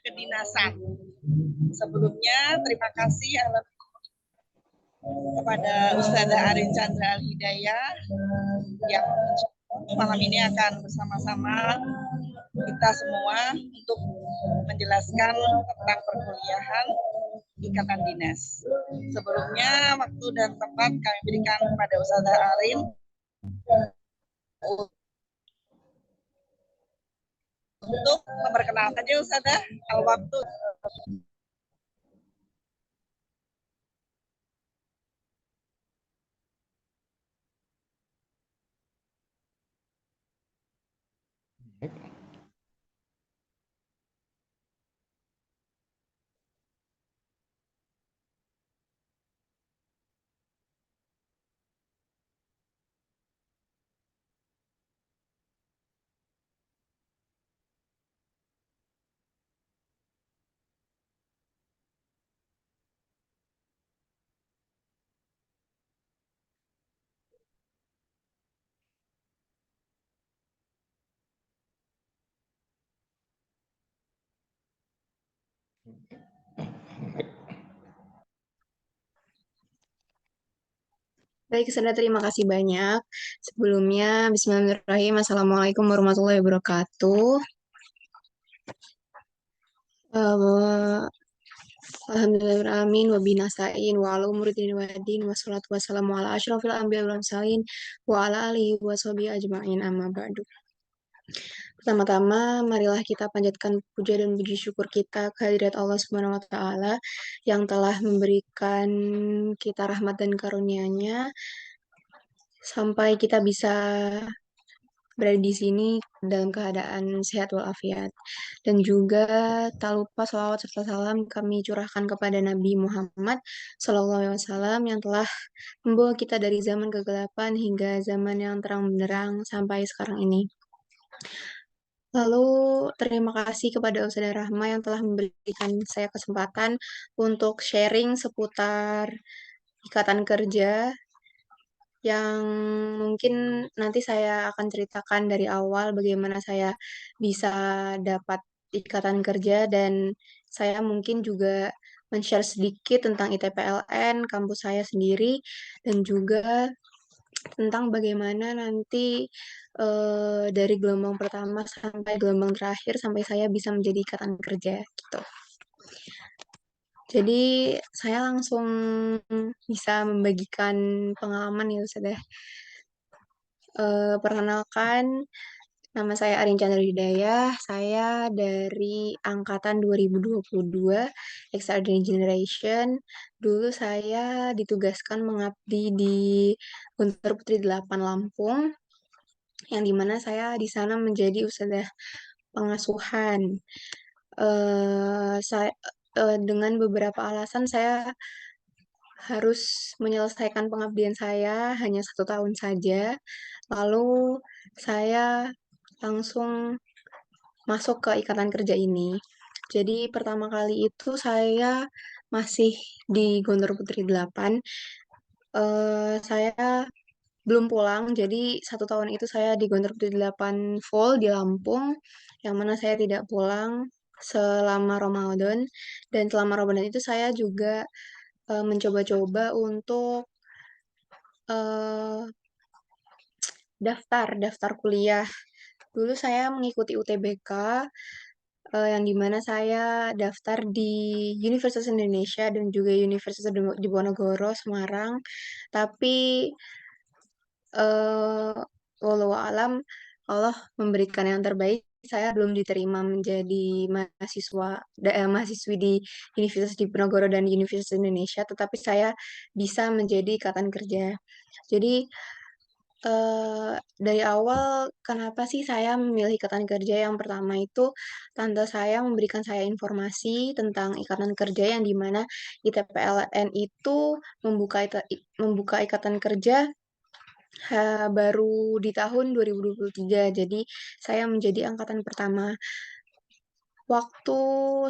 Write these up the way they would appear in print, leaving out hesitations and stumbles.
kedinasan. Sebelumnya terima kasih kepada Ustazah Arin Chandra Al Hidayah yang malam ini akan bersama-sama kita semua untuk menjelaskan tentang perkuliahan ikatan dinas. Sebelumnya waktu dan tempat kami berikan kepada Ustazah Arin untuk memperkenalkan ya Ustazah. Kalau waktu Baik, Sandra, terima kasih banyak. Sebelumnya, Bismillahirrahmanirrahim. Assalamualaikum warahmatullahi wabarakatuh. Alhamdulillahirrahmanirrahim. Wabinasa'in wa ala umuridin wa din wa salatu wassalamu ala ashrafil anbiya wal mursalin wa ala alihi wa sahbihi ajma'in amma ba'du. Pertama-tama, marilah kita panjatkan puja dan puji syukur kita kehadirat Allah Subhanahu wa taala yang telah memberikan kita rahmat dan karunia-Nya sampai kita bisa berada di sini dalam keadaan sehat walafiat. Dan juga tak lupa sholawat serta salam kami curahkan kepada Nabi Muhammad SAW yang telah membawa kita dari zaman kegelapan hingga zaman yang terang benderang sampai sekarang ini. Lalu terima kasih kepada Ustazah Rahma yang telah memberikan saya kesempatan untuk sharing seputar ikatan kerja yang mungkin nanti saya akan ceritakan dari awal bagaimana saya bisa dapat ikatan kerja dan saya mungkin juga men-share sedikit tentang ITPLN, kampus saya sendiri, dan juga tentang bagaimana nanti dari gelombang pertama sampai gelombang terakhir sampai saya bisa menjadi ikatan kerja gitu. Jadi saya langsung bisa membagikan pengalaman ya Ustazah. Perkenalkan, nama saya Arin Chandra Hidayah. Saya dari angkatan 2022, Extraordinary Generation. Dulu saya ditugaskan mengabdi di Guntur Putri 8 Lampung, yang dimana saya di sana menjadi ustadzah pengasuhan. Saya dengan beberapa alasan saya harus menyelesaikan pengabdian saya hanya 1 tahun saja. Lalu saya langsung masuk ke ikatan kerja ini. Jadi pertama kali itu saya masih di Gondor Putri 8. Saya belum pulang, jadi 1 tahun itu saya di Gondor Putri 8 full di Lampung, yang mana saya tidak pulang selama Ramadan. Dan selama Ramadan itu saya juga mencoba-coba untuk eh, daftar kuliah. Dulu saya mengikuti UTBK, yang dimana saya daftar di Universitas Indonesia dan juga Universitas Diponegoro, Semarang. Tapi eh walau alam Allah memberikan yang terbaik. Saya belum diterima menjadi mahasiswi di Universitas Diponegoro dan Universitas Indonesia, tetapi saya bisa menjadi ikatan kerja. Jadi dari awal kenapa sih saya memilih ikatan kerja? Yang pertama itu tante saya memberikan saya informasi tentang ikatan kerja yang dimana ITPLN itu membuka ikatan kerja baru di tahun 2023. Jadi saya menjadi angkatan pertama. Waktu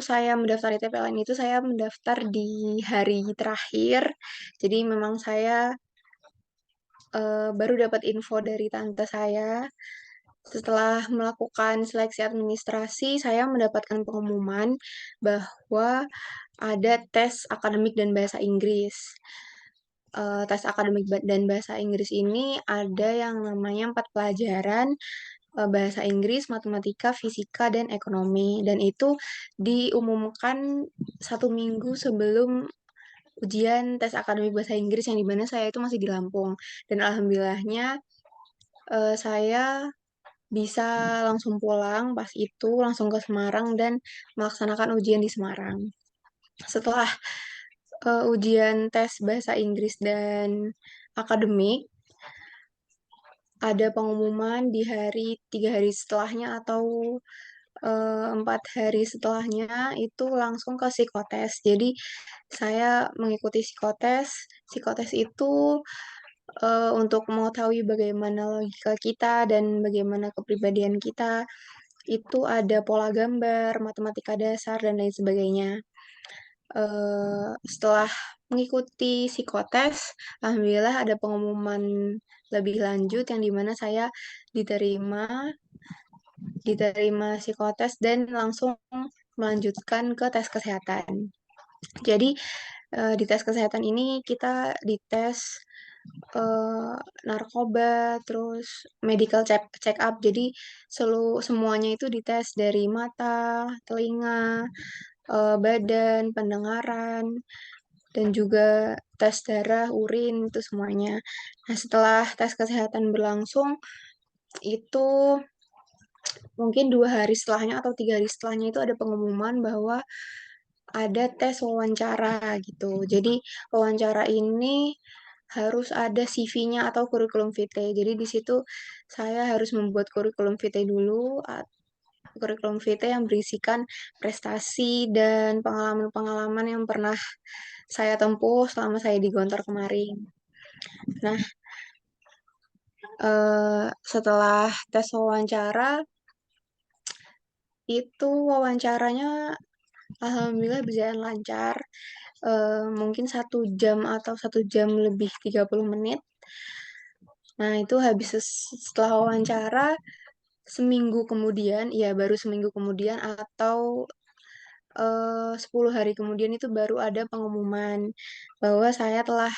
saya mendaftar ITPLN itu saya mendaftar di hari terakhir. Jadi memang saya baru dapat info dari tante saya Setelah melakukan seleksi administrasi, saya mendapatkan pengumuman bahwa ada tes akademik dan bahasa Inggris. Tes akademik dan bahasa Inggris ini ada yang namanya 4 pelajaran, bahasa Inggris, matematika, fisika, dan ekonomi. Dan itu diumumkan 1 minggu sebelum ujian tes akademik bahasa Inggris yang dimana saya itu masih di Lampung. Dan alhamdulillahnya saya bisa langsung pulang pas itu, langsung ke Semarang dan melaksanakan ujian di Semarang. Setelah ujian tes bahasa Inggris dan akademik, ada pengumuman di 3 hari setelahnya atau 4 hari setelahnya itu langsung ke psikotes. Jadi saya mengikuti psikotes. Psikotes itu untuk mengetahui bagaimana logika kita dan bagaimana kepribadian kita. Itu ada pola gambar, matematika dasar, dan lain sebagainya. Setelah mengikuti psikotes, alhamdulillah ada pengumuman lebih lanjut yang dimana saya diterima diterima psikotes dan langsung melanjutkan ke tes kesehatan. Jadi di tes kesehatan ini kita dites narkoba, terus medical check up. Jadi semuanya itu dites dari mata, telinga, badan, pendengaran, dan juga tes darah, urin, itu semuanya. Nah, setelah tes kesehatan berlangsung, itu mungkin 2 hari setelahnya atau 3 hari setelahnya itu ada pengumuman bahwa ada tes wawancara gitu. Jadi wawancara ini harus ada CV-nya atau kurikulum vitae. Jadi di situ saya harus membuat kurikulum vitae dulu, kurikulum vitae yang berisikan prestasi dan pengalaman-pengalaman yang pernah saya tempuh selama saya di Gontor kemarin. Nah, setelah tes wawancara, itu wawancaranya alhamdulillah berjalan lancar. Mungkin 1 jam atau 1 jam lebih 30 menit. Nah, itu habis setelah wawancara, seminggu kemudian, ya baru seminggu kemudian atau 10 hari kemudian itu baru ada pengumuman bahwa saya telah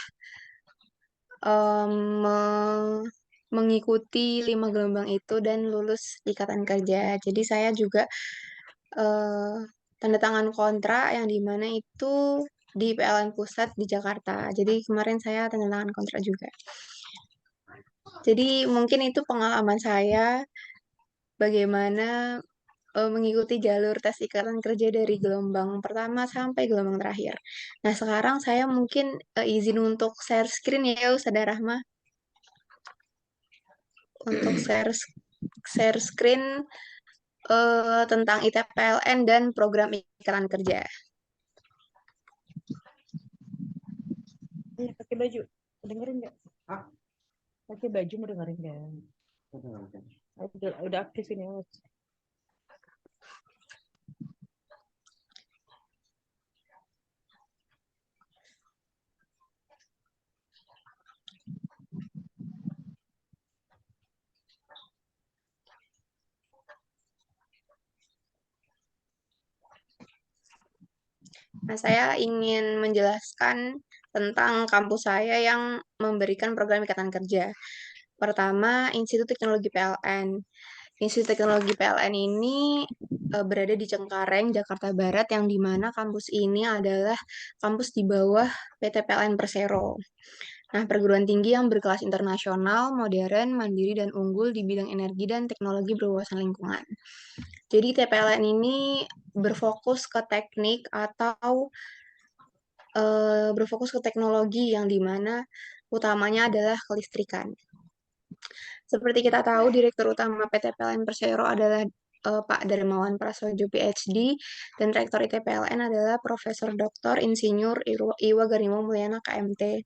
mengikuti 5 gelombang itu dan lulus ikatan kerja. Jadi saya juga eh, tanda tangan kontrak yang dimana itu di PLN Pusat di Jakarta. Jadi kemarin saya tanda tangan kontrak juga. Jadi mungkin itu pengalaman saya bagaimana mengikuti jalur tes ikatan kerja dari gelombang pertama sampai gelombang terakhir. Nah, sekarang saya mungkin izin untuk share screen ya, Ustazah Rahma, untuk share screen tentang ITPLN dan program ikatan kerja. Iya, pakai baju. Dengerin nggak? Pakai baju mau dengerin nggak? Udah aktif ini. Nah, saya ingin menjelaskan tentang kampus saya yang memberikan program ikatan kerja. Pertama, Institut Teknologi PLN. Institut Teknologi PLN ini berada di Cengkareng, Jakarta Barat, yang di mana kampus ini adalah kampus di bawah PT PLN Persero. Nah, perguruan tinggi yang berkelas internasional, modern, mandiri, dan unggul di bidang energi dan teknologi berwawasan lingkungan. Jadi TPLN ini berfokus ke teknik atau berfokus ke teknologi yang dimana utamanya adalah kelistrikan. Seperti kita tahu, Direktur Utama PT PLN Persero adalah Pak Darmawan Prasojo PhD dan Rektor ITPLN adalah Profesor Dr. Insinyur Iwa Garimo Mulyana KMT.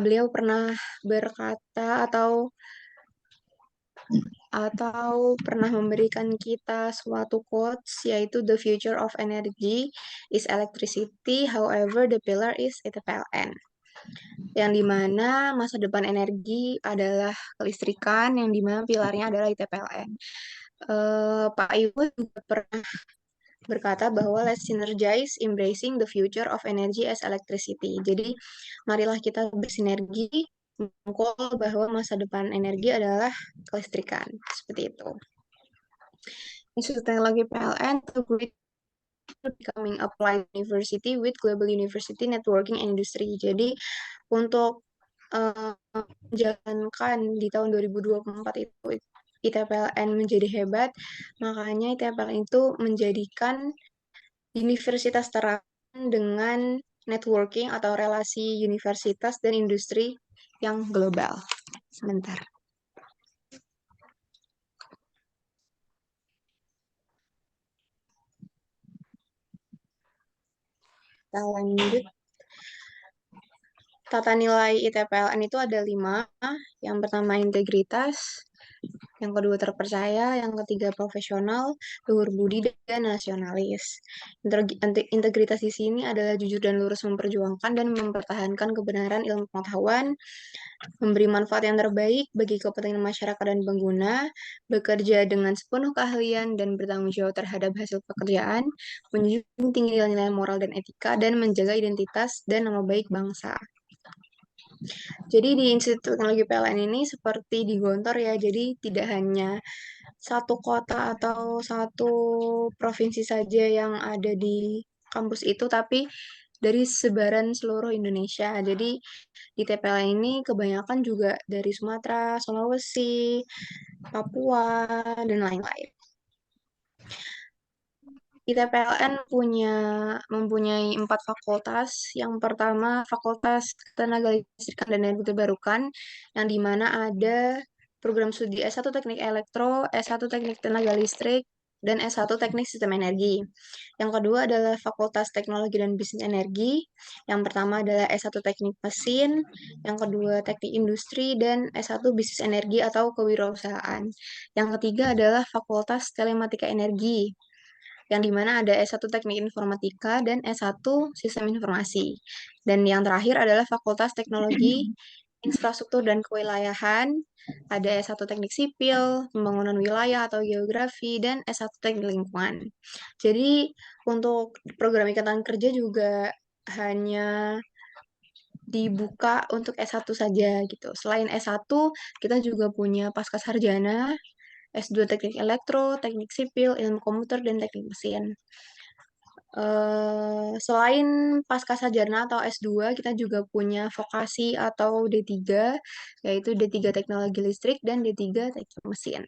Beliau pernah berkata atau pernah memberikan kita suatu quotes yaitu the future of energy is electricity, however the pillar is ITPLN. yang dimana masa depan energi adalah kelistrikan, yang dimana pilarnya adalah ITPLN. Pak Iwo juga pernah berkata bahwa let's synergize embracing the future of energy as electricity. Jadi, marilah kita bersinergi mengkol bahwa masa depan energi adalah kelistrikan. Seperti itu. Institut Teknologi PLN to becoming applied university with global university networking industry. Jadi, untuk menjalankan di tahun 2024 itu ITPLN menjadi hebat, makanya ITPLN itu menjadikan universitas terapkan dengan networking atau relasi universitas dan industri yang global. Sebentar. Kita lanjut. Tata nilai ITPLN itu ada 5. Yang pertama integritas, yang kedua terpercaya, yang ketiga profesional, luhur budi, dan nasionalis. Integritas di sini adalah jujur dan lurus memperjuangkan dan mempertahankan kebenaran ilmu pengetahuan, memberi manfaat yang terbaik bagi kepentingan masyarakat dan pengguna, bekerja dengan sepenuh keahlian dan bertanggung jawab terhadap hasil pekerjaan, menjunjung tinggi nilai-nilai moral dan etika, dan menjaga identitas dan nama baik bangsa. Jadi di Institut Teknologi PLN ini seperti di Gontor ya, jadi tidak hanya satu kota atau satu provinsi saja yang ada di kampus itu, tapi dari sebaran seluruh Indonesia. Jadi di TPLN ini kebanyakan juga dari Sumatera, Sulawesi, Papua, dan lain-lain. ITPLN mempunyai 4 fakultas. Yang pertama, Fakultas Tenaga Listrikan dan Energi Terbarukan, yang di mana ada program studi S1 Teknik Elektro, S1 Teknik Tenaga Listrik, dan S1 Teknik Sistem Energi. Yang kedua adalah Fakultas Teknologi dan Bisnis Energi. Yang pertama adalah S1 Teknik Mesin, yang kedua Teknik Industri, dan S1 Bisnis Energi atau Kewirausahaan. Yang ketiga adalah Fakultas Telematika Energi, yang dimana ada S1 Teknik Informatika dan S1 Sistem Informasi. Dan yang terakhir adalah Fakultas Teknologi Infrastruktur dan Kewilayahan, ada S1 Teknik Sipil, Pembangunan Wilayah atau Geografi, dan S1 Teknik Lingkungan. Jadi untuk program Ikatan Kerja juga hanya dibuka untuk S1 saja gitu. Selain S1, kita juga punya Pascasarjana, S2 Teknik Elektro, Teknik Sipil, Ilmu Komputer, dan Teknik Mesin. Selain Pascasarjana atau S2, kita juga punya vokasi atau D3, yaitu D3 Teknologi Listrik dan D3 Teknik Mesin.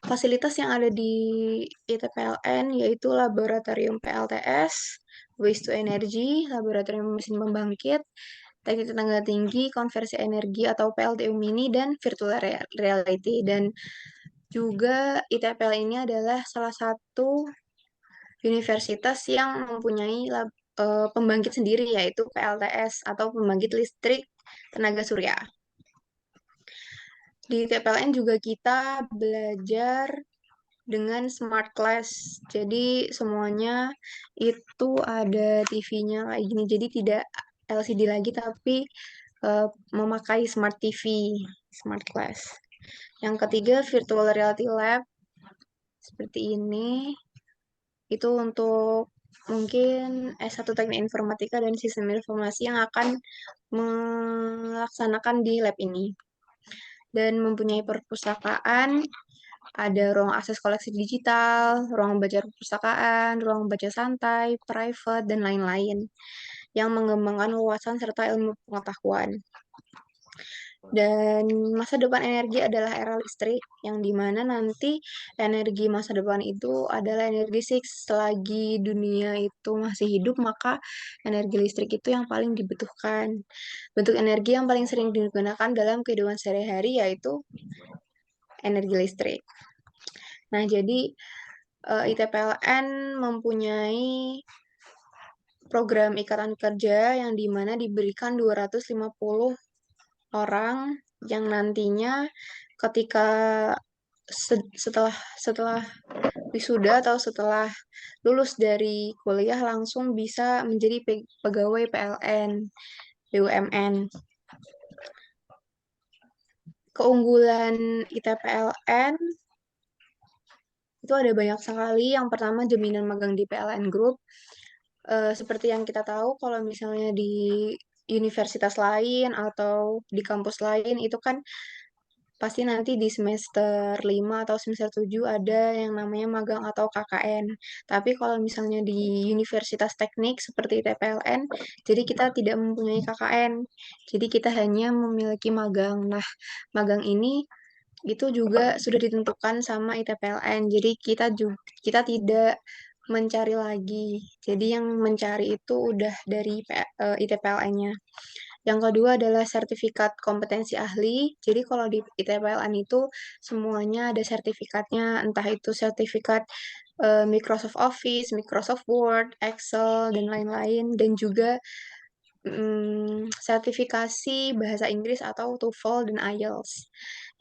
Fasilitas yang ada di ITPLN yaitu Laboratorium PLTS, Waste to Energy, Laboratorium Mesin Pembangkit, Teknik Tenaga Tinggi, Konversi Energi atau PLTU Mini, dan Virtual Reality. Dan juga ITPL ini adalah salah satu universitas yang mempunyai pembangkit sendiri, yaitu PLTS atau Pembangkit Listrik Tenaga Surya. Di TPLN juga kita belajar dengan smart class. Jadi semuanya itu ada TV-nya kayak gini. Jadi tidak LCD lagi tapi memakai smart TV, smart class. Yang ketiga virtual reality lab seperti ini. Itu untuk mungkin S1 Teknik Informatika dan Sistem Informasi yang akan melaksanakan di lab ini. Dan mempunyai perpustakaan, ada ruang akses koleksi digital, ruang baca perpustakaan, ruang baca santai, private, dan lain-lain yang mengembangkan wawasan serta ilmu pengetahuan. Dan masa depan energi adalah era listrik, yang dimana nanti energi masa depan itu adalah energi six. Selagi dunia itu masih hidup, maka energi listrik itu yang paling dibutuhkan. Bentuk energi yang paling sering digunakan dalam kehidupan sehari-hari yaitu energi listrik. Nah, jadi ITPLN mempunyai program ikatan kerja yang dimana diberikan 250 orang yang nantinya ketika setelah wisuda atau setelah lulus dari kuliah langsung bisa menjadi pegawai PLN. BUMN. Keunggulan ITPLN itu ada banyak sekali. Yang pertama, jaminan magang di PLN Group. Seperti yang kita tahu, kalau misalnya di universitas lain atau di kampus lain, itu kan pasti nanti di semester 5 atau semester 7 ada yang namanya magang atau KKN. Tapi kalau misalnya di universitas teknik seperti TPLN, jadi kita tidak mempunyai KKN. Jadi kita hanya memiliki magang. Nah, magang ini itu juga sudah ditentukan sama ITPLN. Jadi kita tidak mencari lagi. Jadi yang mencari itu udah dari ITPLN-nya. Yang kedua adalah sertifikat kompetensi ahli. Jadi kalau di ITPLN itu semuanya ada sertifikatnya, entah itu sertifikat Microsoft Office, Microsoft Word, Excel, dan lain-lain. Dan juga sertifikasi bahasa Inggris atau TOEFL dan IELTS.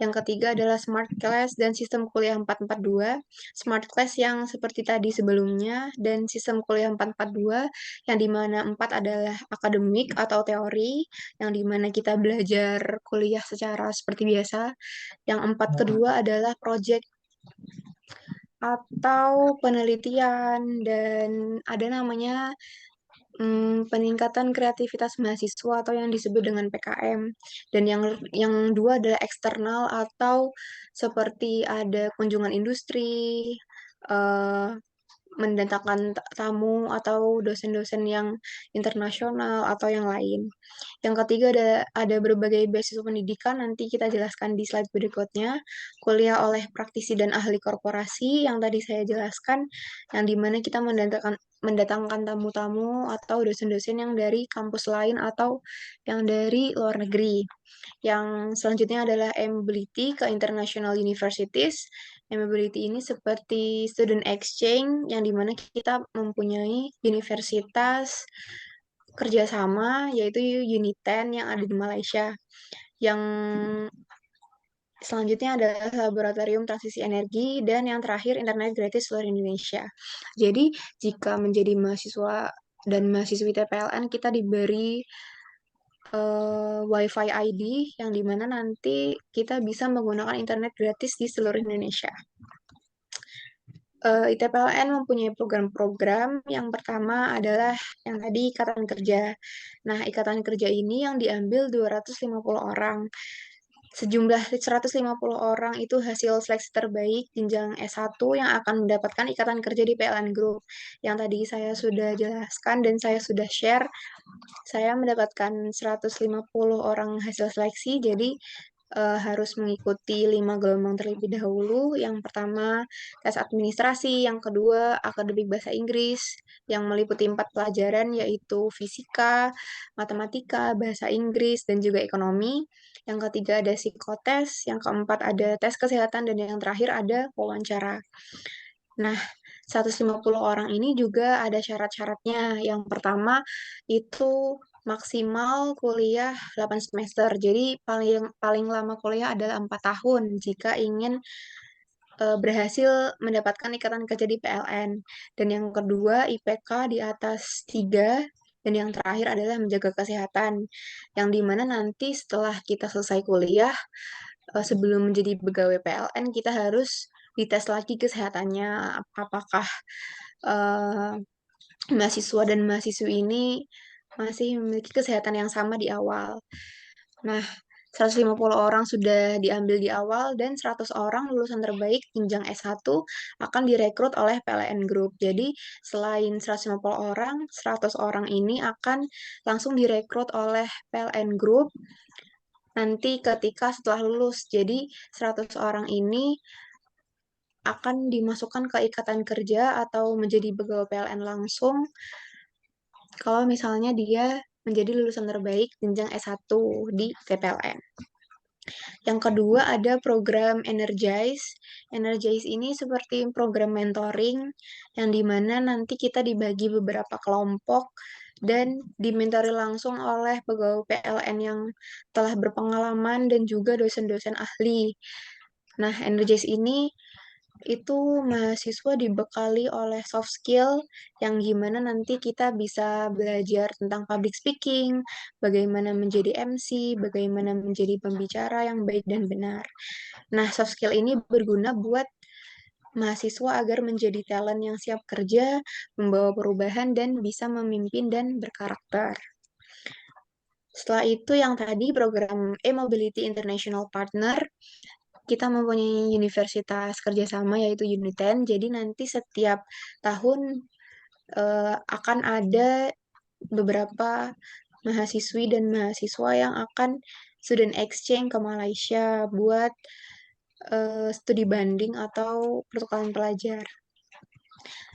Yang ketiga adalah Smart Class dan sistem kuliah 442. Smart Class yang seperti tadi sebelumnya, dan sistem kuliah 442 yang dimana 4 adalah akademik atau teori, yang dimana kita belajar kuliah secara seperti biasa. Yang 4 kedua adalah project atau penelitian, dan ada namanya peningkatan kreativitas mahasiswa atau yang disebut dengan PKM. Dan yang dua adalah eksternal atau seperti ada kunjungan industri, eh, mendatangkan tamu atau dosen-dosen yang internasional atau yang lain. Yang ketiga ada berbagai beasiswa pendidikan, nanti kita jelaskan di slide berikutnya. Kuliah oleh praktisi dan ahli korporasi yang tadi saya jelaskan, yang dimana kita mendatangkan tamu-tamu atau dosen-dosen yang dari kampus lain atau yang dari luar negeri. Yang selanjutnya adalah mobility ke international universities. Mobility ini seperti student exchange, yang dimana kita mempunyai universitas kerjasama, yaitu Uniten yang ada di Malaysia. Yang selanjutnya adalah laboratorium transisi energi, dan yang terakhir internet gratis seluruh Indonesia. Jadi jika menjadi mahasiswa dan mahasiswi TPLN, kita diberi WiFi ID, yang dimana nanti kita bisa menggunakan internet gratis di seluruh Indonesia. ITPLN mempunyai program-program. Yang pertama adalah yang tadi Ikatan Kerja. Nah, Ikatan Kerja ini yang diambil 250 orang. Sejumlah 150 orang itu hasil seleksi terbaik jenjang S1 yang akan mendapatkan ikatan kerja di PLN Group. Yang tadi saya sudah jelaskan dan saya sudah share, saya mendapatkan 150 orang hasil seleksi, jadi harus mengikuti 5 gelombang terlebih dahulu. Yang pertama, tes administrasi. Yang kedua, akademik bahasa Inggris, yang meliputi 4 pelajaran, yaitu fisika, matematika, bahasa Inggris, dan juga ekonomi. Yang ketiga ada psikotes, yang keempat ada tes kesehatan, dan yang terakhir ada wawancara. Nah, 150 orang ini juga ada syarat-syaratnya. Yang pertama itu maksimal kuliah 8 semester. Jadi paling paling lama kuliah adalah 4 tahun jika ingin berhasil mendapatkan ikatan kerja di PLN. Dan yang kedua, IPK di atas 3. Dan yang terakhir adalah menjaga kesehatan. Yang dimana nanti setelah kita selesai kuliah, sebelum menjadi pegawai PLN, kita harus dites lagi kesehatannya, apakah mahasiswa dan mahasiswi ini masih memiliki kesehatan yang sama di awal. Nah, 150 orang sudah diambil di awal, dan 100 orang lulusan terbaik jenjang S1 akan direkrut oleh PLN Group. Jadi, selain 150 orang, 100 orang ini akan langsung direkrut oleh PLN Group nanti ketika setelah lulus. Jadi, 100 orang ini akan dimasukkan ke ikatan kerja atau menjadi pegawai PLN langsung kalau misalnya dia menjadi lulusan terbaik jenjang S1 di TPLN. Yang kedua ada program Energize. Energize ini seperti program mentoring, yang dimana nanti kita dibagi beberapa kelompok dan dimentori langsung oleh pegawai PLN yang telah berpengalaman dan juga dosen-dosen ahli. Nah, Energize ini itu mahasiswa dibekali oleh soft skill yang gimana nanti kita bisa belajar tentang public speaking, bagaimana menjadi MC, bagaimana menjadi pembicara yang baik dan benar. Nah, soft skill ini berguna buat mahasiswa agar menjadi talent yang siap kerja, membawa perubahan, dan bisa memimpin dan berkarakter. Setelah itu yang tadi program E-Mobility International Partner, kita mempunyai universitas kerjasama yaitu Uniten. Jadi nanti setiap tahun akan ada beberapa mahasiswi dan mahasiswa yang akan student exchange ke Malaysia buat studi banding atau pertukaran pelajar.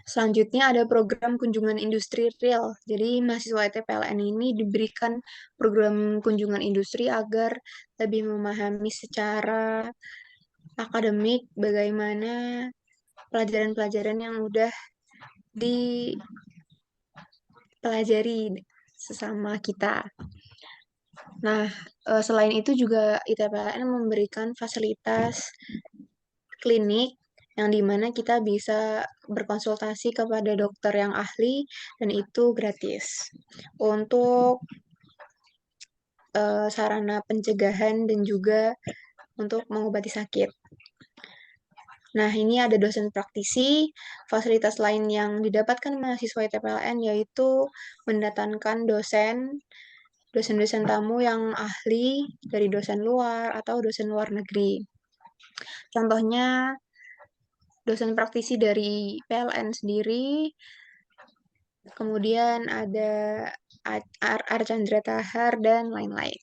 Selanjutnya ada program kunjungan industri real. Jadi mahasiswa ETPLN ini diberikan program kunjungan industri agar lebih memahami secara akademik bagaimana pelajaran-pelajaran yang udah dipelajari sesama kita. Nah, selain itu juga ITPLN memberikan fasilitas klinik yang dimana kita bisa berkonsultasi kepada dokter yang ahli dan itu gratis. Untuk sarana pencegahan dan juga untuk mengobati sakit. Nah, ini ada dosen praktisi. Fasilitas lain yang didapatkan mahasiswa ITPLN yaitu mendatangkan dosen-dosen tamu yang ahli dari dosen luar atau dosen luar negeri. Contohnya, dosen praktisi dari PLN sendiri, kemudian ada Archandra Tahar, dan lain-lain.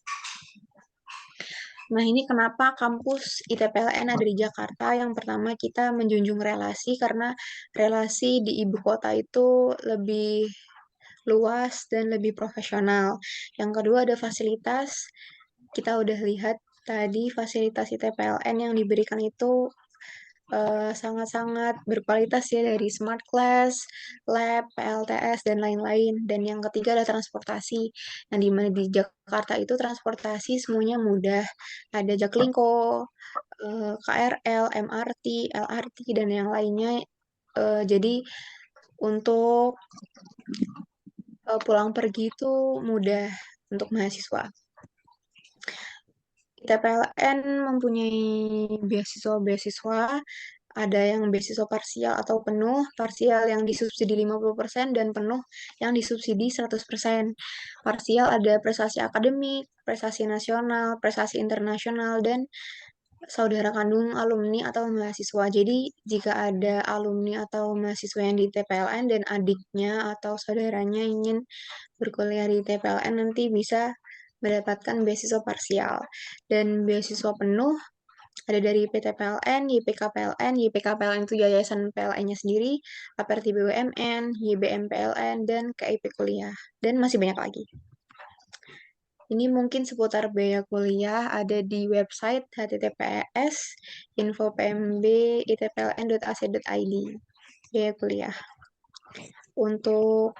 Nah, ini kenapa kampus ITPLN ada di Jakarta. Yang pertama, kita menjunjung relasi karena relasi di ibu kota itu lebih luas dan lebih profesional. Yang kedua, ada fasilitas. Kita udah lihat tadi fasilitas ITPLN yang diberikan itu sangat-sangat berkualitas ya, dari smart class, lab, PLTS, dan lain-lain. Dan yang ketiga adalah transportasi. Yang dimana di Jakarta itu transportasi semuanya mudah. Ada Jaklingko, KRL, MRT, LRT, dan yang lainnya. Jadi untuk pulang pergi itu mudah untuk mahasiswa. ITPLN mempunyai beasiswa-beasiswa, ada yang beasiswa parsial atau penuh, parsial yang disubsidi 50% dan penuh yang disubsidi 100%. Parsial ada prestasi akademik, prestasi nasional, prestasi internasional, dan saudara kandung alumni atau mahasiswa. Jadi, jika ada alumni atau mahasiswa yang di TPLN dan adiknya atau saudaranya ingin berkuliah di TPLN, nanti bisa mendapatkan beasiswa parsial. Dan beasiswa penuh ada dari PTPLN, YPKPLN. YPKPLN itu yayasan PLN-nya sendiri, APRT BUMN, YBM PLN, dan KIP kuliah. Dan masih banyak lagi. Ini mungkin seputar biaya kuliah ada di website https://infopmb.itpln.ac.id. Biaya kuliah. Untuk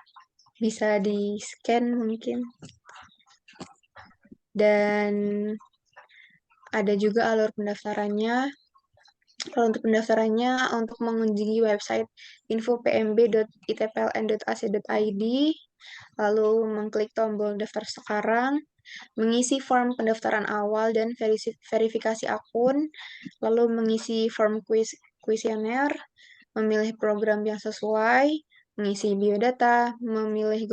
bisa di-scan mungkin. Dan ada juga alur pendaftarannya. Kalau untuk pendaftarannya, untuk mengunjungi website infopmb.itpln.ac.id, lalu mengklik tombol daftar sekarang, mengisi form pendaftaran awal dan verifikasi akun, lalu mengisi form kuesioner, memilih program yang sesuai, mengisi biodata, memilih